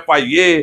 FIA,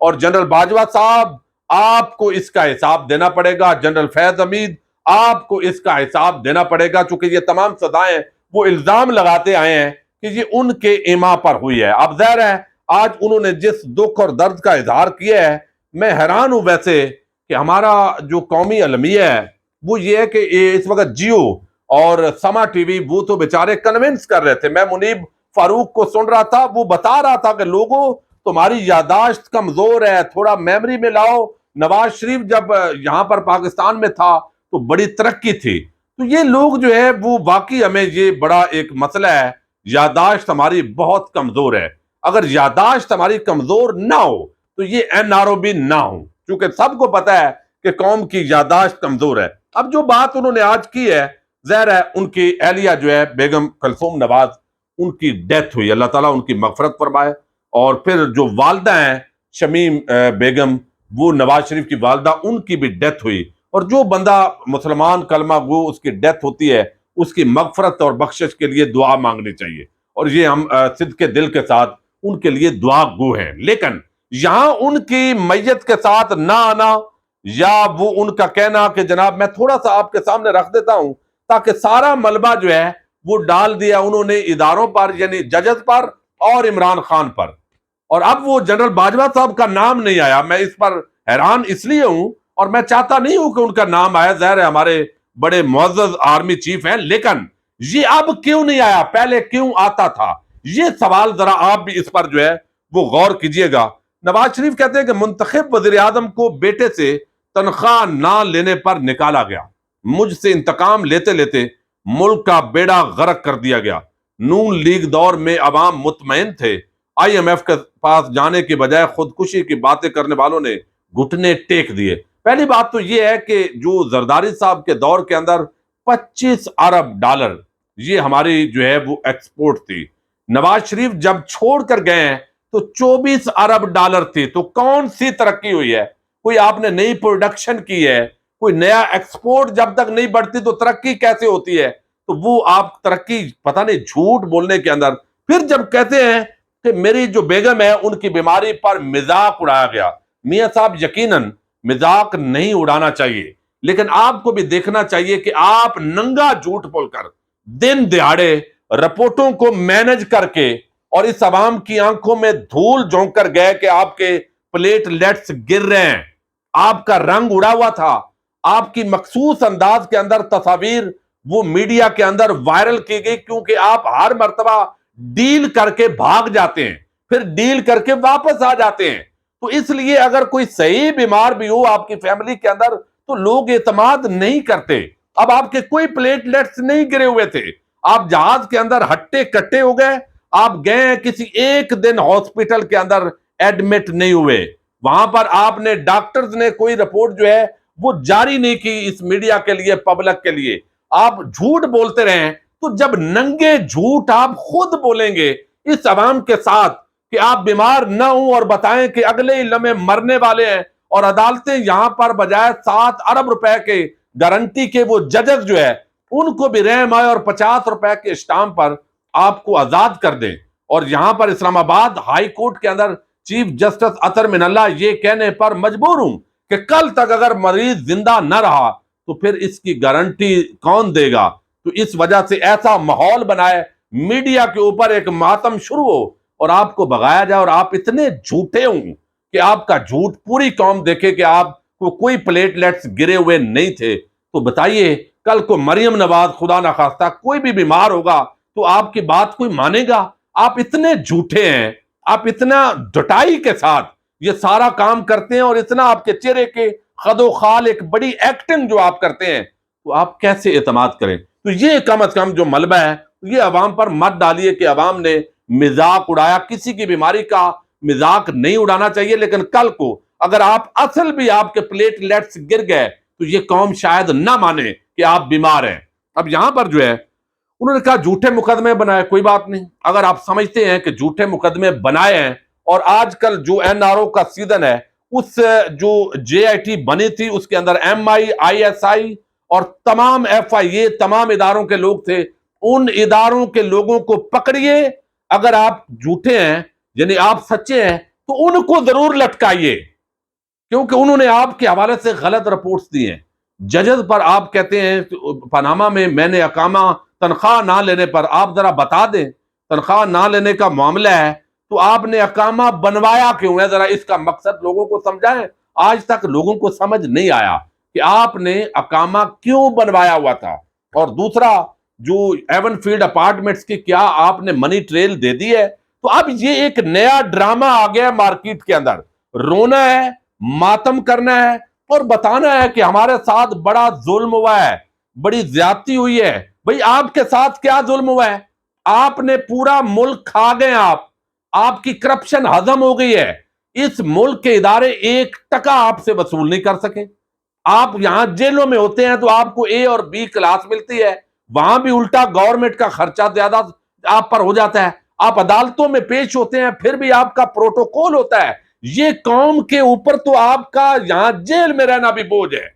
اور general Bajwa صاحب آپ کو اس کا حساب دینا پڑے گا، جنرل فیض حمید آپ کو اس کا حساب دینا پڑے گا، چونکہ یہ تمام سزائیں وہ الزام لگاتے آئے ہیں کہ یہ ان کے ایما پر ہوئی ہے۔ اب ظاہر ہے آج انہوں نے جس دکھ اور درد کا اظہار کیا ہے، میں حیران ہوں ویسے کہ ہمارا جو قومی المیہ ہے وہ یہ ہے کہ اس وقت جیو اور سما ٹی وی وہ تو بیچارے کنونس کر رہے تھے۔ میں منیب فاروق کو سن رہا تھا، وہ بتا رہا تھا کہ لوگوں تمہاری یاداشت کمزور ہے، تھوڑا میموری میں لاؤ، نواز شریف جب یہاں پر پاکستان میں تھا تو بڑی ترقی تھی۔ تو یہ لوگ جو ہے وہ واقعی ہمیں یہ بڑا ایک مسئلہ ہے، یاداشت ہماری بہت کمزور ہے۔ اگر یاداشت ہماری کمزور نہ ہو تو یہ این آر او بھی نہ ہو، کیونکہ سب کو پتا ہے کہ قوم کی یاداشت کمزور ہے۔ اب جو بات انہوں نے آج کی ہے، ظاہر ہے ان کی اہلیہ جو ہے بیگم کلثوم نواز، ان کی ڈیتھ ہوئی، اللہ تعالیٰ ان کی مغفرت فرمائے۔ اور پھر جو والدہ ہیں شمیم بیگم، وہ نواز شریف کی والدہ، ان کی بھی ڈیتھ ہوئی۔ اور جو بندہ مسلمان کلمہ گو اس کی ڈیتھ ہوتی ہے، اس کی مغفرت اور بخشش کے لیے دعا مانگنی چاہیے، اور یہ ہم صدق دل کے ساتھ ان کے لیے دعا گو ہیں۔ لیکن یہاں ان کی میت کے ساتھ نہ آنا یا وہ ان کا کہنا کہ جناب میں تھوڑا سا آپ کے سامنے رکھ دیتا ہوں تاکہ سارا ملبہ جو ہے وہ ڈال دیا انہوں نے اداروں پر، یعنی ججز پر اور عمران خان پر، اور اب وہ جنرل باجوہ صاحب کا نام نہیں آیا۔ میں اس پر حیران اس لیے ہوں، اور میں چاہتا نہیں ہوں کہ ان کا نام آیا، ظاہر ہے ہمارے بڑے معزز آرمی چیف ہیں، لیکن یہ اب کیوں نہیں آیا، پہلے کیوں آتا تھا؟ یہ سوال ذرا آپ بھی اس پر جو ہے وہ غور کیجئے گا۔ نواز شریف کہتے ہیں کہ منتخب وزیر اعظم کو بیٹے سے تنخواہ نہ لینے پر نکالا گیا، مجھ سے انتقام لیتے لیتے ملک کا بیڑا غرق کر دیا گیا۔ نون لیگ دور میں عوام مطمئن تھے، آئی ایم ایف کے پاس جانے کے بجائے خودکشی کی باتیں کرنے والوں نے گھٹنے ٹیک دیے۔ پہلی بات تو یہ ہے کہ جو زرداری صاحب کے دور کے اندر 25 ارب ڈالر یہ ہماری جو ہے وہ ایکسپورٹ تھی، نواز شریف جب چھوڑ کر گئے ہیں تو 24 ارب ڈالر تھی۔ تو کون سی ترقی ہوئی ہے؟ کوئی آپ نے نئی پروڈکشن کی ہے؟ کوئی نیا ایکسپورٹ جب تک نہیں بڑھتی تو ترقی کیسے ہوتی ہے؟ تو وہ آپ ترقی پتہ نہیں جھوٹ بولنے کے اندر، پھر جب کہتے ہیں کہ میری جو بیگم ہے ان کی بیماری پر مذاق اڑایا گیا، میاں صاحب یقیناً مذاق نہیں اڑانا چاہیے، لیکن آپ کو بھی دیکھنا چاہیے کہ آپ ننگا جھوٹ بول کر دن دہاڑے رپورٹوں کو مینج کر کے اور اس عوام کی آنکھوں میں دھول جھونک کر گئے کہ آپ کے پلیٹ لیٹس گر رہے ہیں، آپ کا رنگ اڑا ہوا تھا، آپ کی مخصوص انداز کے اندر تصاویر وہ میڈیا کے اندر وائرل کی گئی، کیونکہ آپ ہر مرتبہ ڈیل کر کے بھاگ جاتے ہیں، پھر ڈیل کر کے واپس آ جاتے ہیں۔ تو اس لیے اگر کوئی صحیح بیمار بھی ہو آپ کی فیملی کے اندر تو لوگ اعتماد نہیں کرتے۔ اب آپ کے کوئی پلیٹ لیٹس نہیں گرے ہوئے تھے، آپ جہاز کے اندر ہٹے کٹے ہو گئے، آپ گئے ہیں کسی ایک دن ہاسپٹل کے اندر ایڈمٹ نہیں ہوئے، وہاں پر آپ نے ڈاکٹرز نے کوئی رپورٹ جو ہے وہ جاری نہیں کی اس میڈیا کے لیے، پبلک کے لیے، آپ جھوٹ بولتے رہے۔ تو جب ننگے جھوٹ آپ خود بولیں گے اس عوام کے ساتھ کہ آپ بیمار نہ ہوں اور بتائیں کہ اگلے ہی لمحے مرنے والے ہیں، اور عدالتیں یہاں پر بجائے 7 ارب روپے کے گارنٹی کے وہ ججز جو ہے ان کو بھی رحم آئے اور 50 روپے کے اسٹامپ پر آپ کو آزاد کر دیں، اور یہاں پر اسلام آباد ہائی کورٹ کے اندر چیف جسٹس اطہر من اللہ یہ کہنے پر مجبور ہوں کہ کل تک اگر مریض زندہ نہ رہا تو پھر اس کی گارنٹی کون دے گا؟ تو اس وجہ سے ایسا ماحول بنائے، میڈیا کے اوپر ایک ماتم شروع ہو اور آپ کو بغایا جائے، اور آپ اتنے جھوٹے ہوں کہ آپ کا جھوٹ پوری قوم دیکھے کہ آپ کو کوئی پلیٹ لیٹس گرے ہوئے نہیں تھے۔ تو بتائیے کل کو مریم نواز خدا نخواستہ کوئی بھی بیمار ہوگا تو آپ کی بات کوئی مانے گا؟ آپ اتنے جھوٹے ہیں، آپ اتنا ڈٹائی کے ساتھ یہ سارا کام کرتے ہیں، اور اتنا آپ کے چہرے کے خد و خال ایک بڑی ایکٹنگ جو آپ کرتے ہیں، تو آپ کیسے اعتماد کریں؟ تو یہ کم از کم جو ملبہ ہے یہ عوام پر مت ڈالیے کہ عوام نے مذاق اڑایا، کسی کی بیماری کا مذاق نہیں اڑانا چاہیے، لیکن کل کو اگر آپ اصل بھی آپ کے پلیٹ لیٹس گر گئے تو یہ قوم شاید نہ مانے کہ آپ بیمار ہیں۔ اب یہاں پر جو ہے انہوں نے کہا جھوٹے مقدمے بنائے، کوئی بات نہیں، اگر آپ سمجھتے ہیں کہ جھوٹے مقدمے بنائے ہیں، اور آج کل جو این آر او کا سیزن ہے اس جو جے آئی ٹی بنی تھی اس کے اندر ایم آئی ایس آئی اور تمام ایف آئی اے تمام اداروں کے لوگ تھے، ان اداروں کے لوگوں کو پکڑیے۔ اگر آپ جھوٹے ہیں یعنی آپ سچے ہیں تو ان کو ضرور لٹکائیے، کیونکہ انہوں نے آپ کے حوالے سے غلط رپورٹس دی ہیں۔ ججز پر آپ کہتے ہیں پاناما میں نے اقامہ تنخواہ نہ لینے پر، آپ ذرا بتا دیں تنخواہ نہ لینے کا معاملہ ہے تو آپ نے اقامہ بنوایا کیوں ہے؟ ذرا اس کا مقصد لوگوں کو سمجھائیں۔ آج تک لوگوں کو سمجھ نہیں آیا کہ آپ نے اقامہ کیوں بنوایا ہوا تھا۔ اور دوسرا، جو ایون فیلڈ اپارٹمنٹس کی کیا آپ نے منی ٹریل دے دی ہے؟ تو اب یہ ایک نیا ڈرامہ آ گیا ہے مارکیٹ کے اندر، رونا ہے، ماتم کرنا ہے اور بتانا ہے کہ ہمارے ساتھ بڑا ظلم ہوا ہے، بڑی زیادتی ہوئی ہے۔ بھئی آپ کے ساتھ کیا ظلم ہوا ہے؟ آپ نے پورا ملک کھا گئے، آپ کی کرپشن ہضم ہو گئی ہے۔ اس ملک کے ادارے ایک ٹکا آپ سے وصول نہیں کر سکے۔ آپ یہاں جیلوں میں ہوتے ہیں تو آپ کو اے اور بی کلاس ملتی ہے، وہاں بھی الٹا گورنمنٹ کا خرچہ زیادہ آپ پر ہو جاتا ہے۔ آپ عدالتوں میں پیش ہوتے ہیں پھر بھی آپ کا پروٹوکول ہوتا ہے۔ یہ قوم کے اوپر تو آپ کا یہاں جیل میں رہنا بھی بوجھ ہے،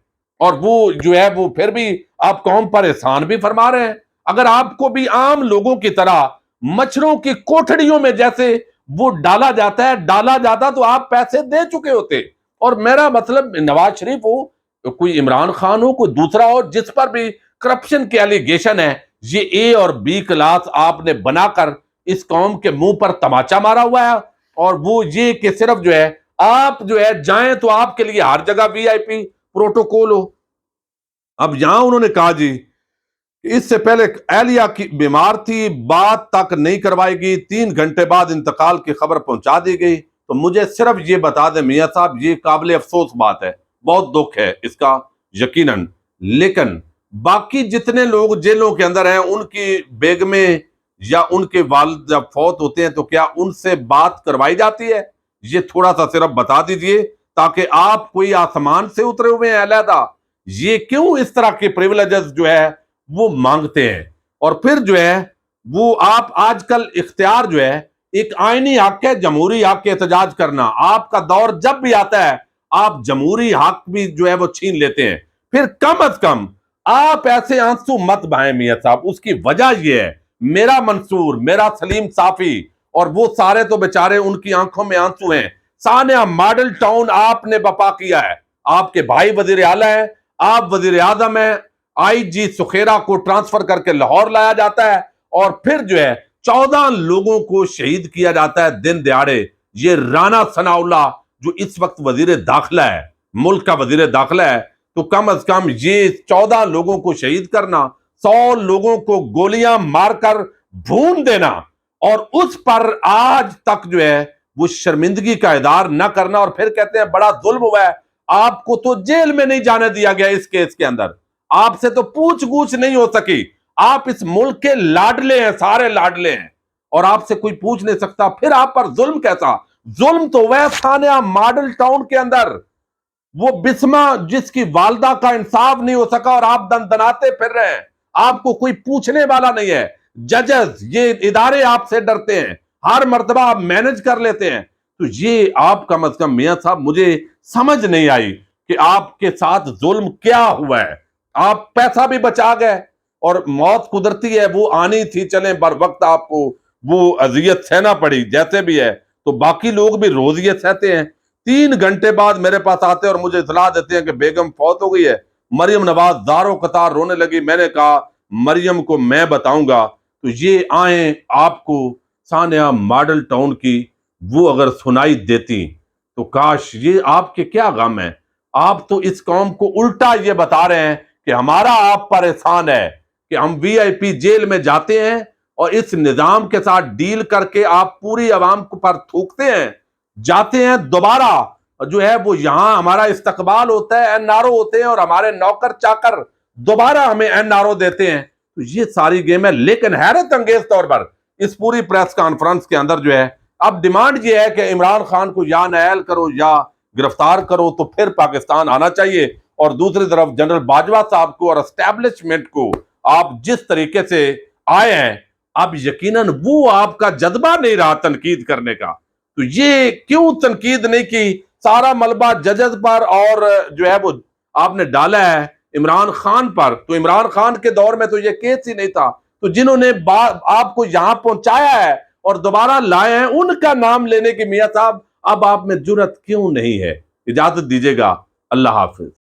اور وہ جو ہے وہ پھر بھی آپ قوم پر احسان بھی فرما رہے ہیں۔ اگر آپ کو بھی عام لوگوں کی طرح مچھروں کی کوٹھڑیوں میں جیسے وہ ڈالا جاتا تو آپ پیسے دے چکے ہوتے۔ اور میرا مطلب نواز شریف ہو، کوئی عمران خان ہو، کوئی دوسرا ہو، جس پر بھی کرپشن کے ایلیگیشن ہے، یہ اے اور بی کلاس آپ نے بنا کر اس قوم کے منہ پر تماچا مارا ہوا ہے۔ اور وہ یہ کہ صرف جو ہے آپ جو ہے جائیں تو آپ کے لیے ہر جگہ وی آئی پی پروٹوکول ہو۔ اب یہاں انہوں نے کہا جی اس سے پہلے اہلیہ کی بیمار تھی، بات تک نہیں کروائی گئی، 3 گھنٹے بعد انتقال کی خبر پہنچا دی گئی۔ تو مجھے صرف یہ بتا دیں میاں صاحب، یہ قابل افسوس بات ہے، بہت دکھ ہے اس کا یقیناً، لیکن باقی جتنے لوگ جیلوں کے اندر ہیں ان کی بیگمیں یا ان کے والد جب فوت ہوتے ہیں تو کیا ان سے بات کروائی جاتی ہے؟ یہ تھوڑا سا صرف بتا دیجئے، تاکہ آپ کوئی آسمان سے اترے ہوئے ہیں علیحدہ، یہ کیوں اس طرح کے پریویلیجز جو ہے وہ مانگتے ہیں؟ اور پھر جو ہے وہ آپ آج کل اختیار جو ہے ایک آئینی حق ہے، جمہوری حق کے احتجاج کرنا، آپ کا دور جب بھی آتا ہے آپ جمہوری حق بھی جو ہے وہ چھین لیتے ہیں۔ پھر کم از کم آپ ایسے آنسو مت بہائیں میاں صاحب۔ اس کی وجہ یہ ہے، میرا منصور، میرا سلیم صافی اور وہ سارے تو بیچارے ان کی آنکھوں میں آنسو ہیں۔ سانحہ ماڈل ٹاؤن آپ نے بپا کیا ہے، آپ کے بھائی وزیر اعلیٰ ہیں، آپ وزیر اعظم ہیں، آئی جی سخیرہ کو ٹرانسفر کر کے لاہور لایا جاتا ہے، اور پھر جو ہے 14 لوگوں کو شہید کیا جاتا ہے دن دہاڑے۔ یہ رانا ثناء اللہ جو اس وقت وزیر داخلہ ہے، ملک کا وزیر داخلہ ہے، تو کم از کم یہ 14 لوگوں کو شہید کرنا، 100 لوگوں کو گولیاں مار کر بھون دینا، اور اس پر آج تک جو ہے وہ شرمندگی کا اظہار نہ کرنا، اور پھر کہتے ہیں بڑا ظلم ہوا ہے۔ آپ کو تو جیل میں نہیں جانے دیا گیا اس کیس کے اندر، آپ سے تو پوچھ گوچھ نہیں ہو سکی۔ آپ اس ملک کے لاڈلے ہیں، سارے لاڈلے ہیں، اور آپ سے کوئی پوچھ نہیں سکتا۔ پھر آپ پر ظلم کیسا؟ ظلم تو وہ سانحہ ماڈل ٹاؤن کے اندر وہ بسمہ جس کی والدہ کا انصاف نہیں ہو سکا اور آپ دندناتے پھر رہے ہیں، آپ کو کوئی پوچھنے والا نہیں ہے۔ ججز، یہ ادارے آپ سے ڈرتے ہیں، ہر مرتبہ آپ مینج کر لیتے ہیں۔ تو یہ آپ کم از کم میاں صاحب، مجھے سمجھ نہیں آئی کہ آپ کے ساتھ ظلم کیا ہوا ہے۔ آپ پیسہ بھی بچا گئے، اور موت قدرتی ہے، وہ آنی تھی، چلیں بر وقت آپ کو وہ اذیت سہنا پڑی جیسے بھی ہے، تو باقی لوگ بھی روز یہ سہتے ہیں۔ 3 گھنٹے بعد میرے پاس آتے اور مجھے اطلاع دیتے ہیں کہ بیگم فوت ہو گئی ہے۔ مریم نواز زاروں قطار رونے لگی۔ میں نے کہا مریم کو میں بتاؤں گا۔ تو یہ آئیں آپ کو سانحہ ماڈل ٹاؤن کی وہ اگر سنائی دیتی تو کاش، یہ آپ کے کیا غم ہے؟ آپ تو اس قوم کو الٹا یہ بتا رہے ہیں کہ ہمارا آپ پر احسان ہے کہ ہم وی آئی پی جیل میں جاتے ہیں اور اس نظام کے ساتھ ڈیل کر کے آپ پوری عوام پر تھوکتے ہیں، جاتے ہیں دوبارہ جو ہے وہ یہاں ہمارا استقبال ہوتا ہے، این آر او ہوتے ہیں اور ہمارے نوکر چاکر دوبارہ ہمیں این آر او دیتے ہیں۔ تو یہ ساری گیم ہے، لیکن حیرت انگیز طور پر اس پوری پریس کانفرنس کے اندر جو ہے اب ڈیمانڈ یہ ہے کہ عمران خان کو یا نائل کرو یا گرفتار کرو تو پھر پاکستان آنا چاہیے، اور دوسری طرف جنرل باجوہ صاحب کو اور اسٹیبلشمنٹ کو آپ جس طریقے سے آئے ہیں، اب یقیناً وہ آپ کا جذبہ نہیں رہا تنقید کرنے کا۔ تو یہ کیوں تنقید نہیں کی؟ سارا ملبہ ججز پر اور جو ہے وہ آپ نے ڈالا ہے عمران خان پر۔ تو عمران خان کے دور میں تو یہ کیس ہی نہیں تھا، تو جنہوں نے آپ کو یہاں پہنچایا ہے اور دوبارہ لائے ہیں ان کا نام لینے کی میاں صاحب اب آپ میں جرأت کیوں نہیں ہے؟ اجازت دیجیے گا، اللہ حافظ۔